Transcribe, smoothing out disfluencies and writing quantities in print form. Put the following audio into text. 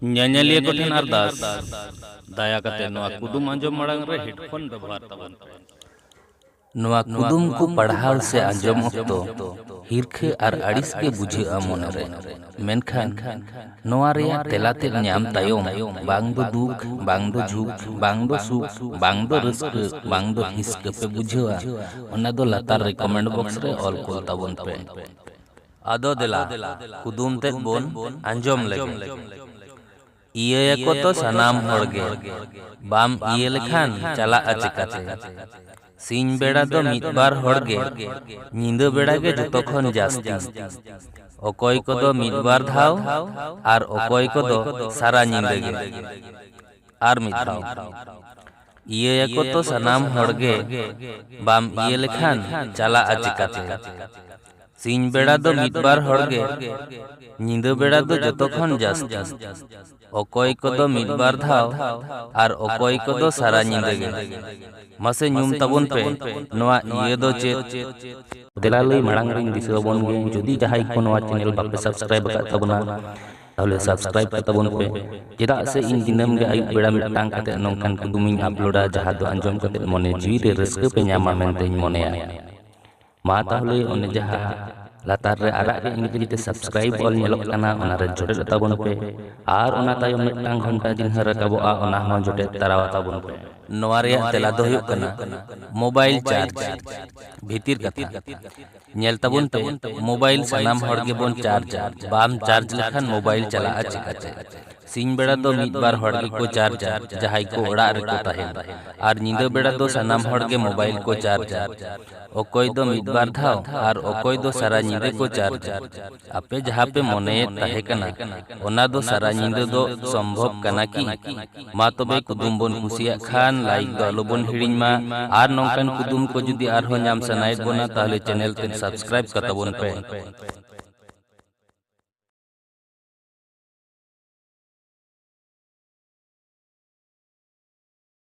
ᱧᱮᱧᱮᱞᱤᱭᱟᱹ ᱠᱚᱴᱷᱮᱱ ᱟᱨᱫᱟᱥ ᱫᱟᱭᱟ ᱠᱟᱛᱮ ᱱᱚᱣᱟ ᱠᱩᱫᱩᱢ ᱟᱸᱡᱚᱢ ᱢᱟᱲᱟᱝ ᱨᱮ ᱦᱮᱰᱯᱷᱳᱱ ᱵᱮᱵᱚᱦᱟᱨ ᱛᱟᱵᱚᱱ ᱯᱮ। नोवा कुदुम को पढ़ाव से आंजम अक्तो हिरखे और अड़िस के बुझेआ मनरे मेनखान नोवा रेया तेलाते न्याम तायम बांग दो दुख बांग दो झुक बांग दो सुख बांग दो रस्क बांग दो हिस्क पे बुझेआ ओना दो लातार रिकमेंड बॉक्स रे ऑल कोल ताबन पे आदो दिला कुदुम ते बोन आंजम लगे इये को तो सनाम हड़गे बाम इये लेखान चला अचिकाते सिंह बेड़ा तो मिदबार हड़गे नींदो बेड़ा के जतोखन जास्ती अकय को दो मिदबार धाव आर अकय को दो सारा नींदगे आर मिद धाव इये को तो सनाम हड़गे बाम इये लेखान चला अचिकाते सिंह बेड़ा दो मिदबार हड़गे नींदो बेड़ा दो जतोखन जास्ती अकय को दो मिदबार धाव आर अकय को दो सारा नींदगे मासे ᱧᱩᱢ ᱛᱟᱵᱚᱱ ᱯᱮ ᱱᱚᱣᱟ ᱤᱭᱟᱹ ᱫᱚ ᱪᱮᱫ ᱛᱮᱞᱟ ᱞᱟᱹᱭ ᱢᱟᱲᱟᱝ ᱨᱤᱧ ᱫᱤᱥᱟᱹᱣᱟᱵᱚᱱ ᱜᱮ ᱡᱩᱫᱤ ᱡᱟᱦᱟᱸᱭ ᱠᱚ ᱱᱚᱣᱟ ᱪᱮᱱᱮᱞ ᱵᱟᱯᱮ ᱥᱟᱵᱥᱠᱨᱟᱭᱤᱵ ᱟᱠᱟᱫ ᱛᱟᱵᱚᱱᱟ ᱛᱟᱦᱚᱞᱮ ᱥᱟᱵᱥᱠᱨᱟᱭᱤᱵ ᱛᱟᱵᱚᱱ ᱯᱮ ᱪᱮᱫᱟᱜ ᱥᱮ ᱤᱧ ᱫᱤᱱᱟᱹᱢ ᱜᱮ ᱟᱹᱭᱩᱵ ᱵᱮᱲᱟ ᱢᱤᱫᱴᱟᱝ ᱠᱟᱛᱮ ᱱᱚᱝᱠᱟᱱ ᱠᱩᱫᱩᱢᱤᱧ ᱟᱯᱞᱳᱰᱟ ᱡᱟᱦᱟᱸ ᱫᱚ ᱟᱸᱡᱚᱢ ᱠᱟᱛᱮ ᱢᱚᱱᱮ ᱡᱤᱣᱤ ᱨᱮ ᱨᱟᱹᱥᱠᱟᱹ ᱯᱮ ᱧᱟᱢᱟ ᱢᱮᱱᱛᱮᱧ ᱢᱚᱱᱮᱭᱟ ᱢᱟ ᱛᱟᱦᱚᱞᱮ ᱚᱱᱮ ᱡᱟᱦᱟᱸ लातार रे आराग रे इंग्रेजी ते सब्सक्राइब ऑल नेलोक कना ओना रे जोड़े ताबोन पे आर ओना तायम मिदटांग घंटा जिन्हा रकाबोआ ओना हो जोड़े तारावा ताबोन पे नोवा रे तेला दो हुयुग कना मोबाइल चार्ज भीतिर कथा नेल ताबोन पे मोबाइल सनाम हड़ गे बोन चार्ज बाम चार्ज लखान मोबाइल चला चिकाचे सिंह बेड़ा दो मिदबार हड़ गे को चार्ज जहाई को ओड़ा रे को ताहेन आर नींदो बेड़ा दो सनाम हड़ गे मोबाइल को चार्ज अकय दो मिदबार धाव आर अकय दो सारा नींदे को चार्ज आपे जहाँ पे मने ताहे कना ओना दो सारा नींदे दो संभव कना की मा तबे कुदुम बोन कुसिया खान लाइक दो आलो बोन हिड़िñ मा आर नोंकान कुदुम को जुदी आर हो ᱧᱟᱢ ᱥᱟᱱᱟᱭᱮᱫ ᱵᱚᱱᱟ ताहले चैनल ते सब्सक्राइब कताबोन पे।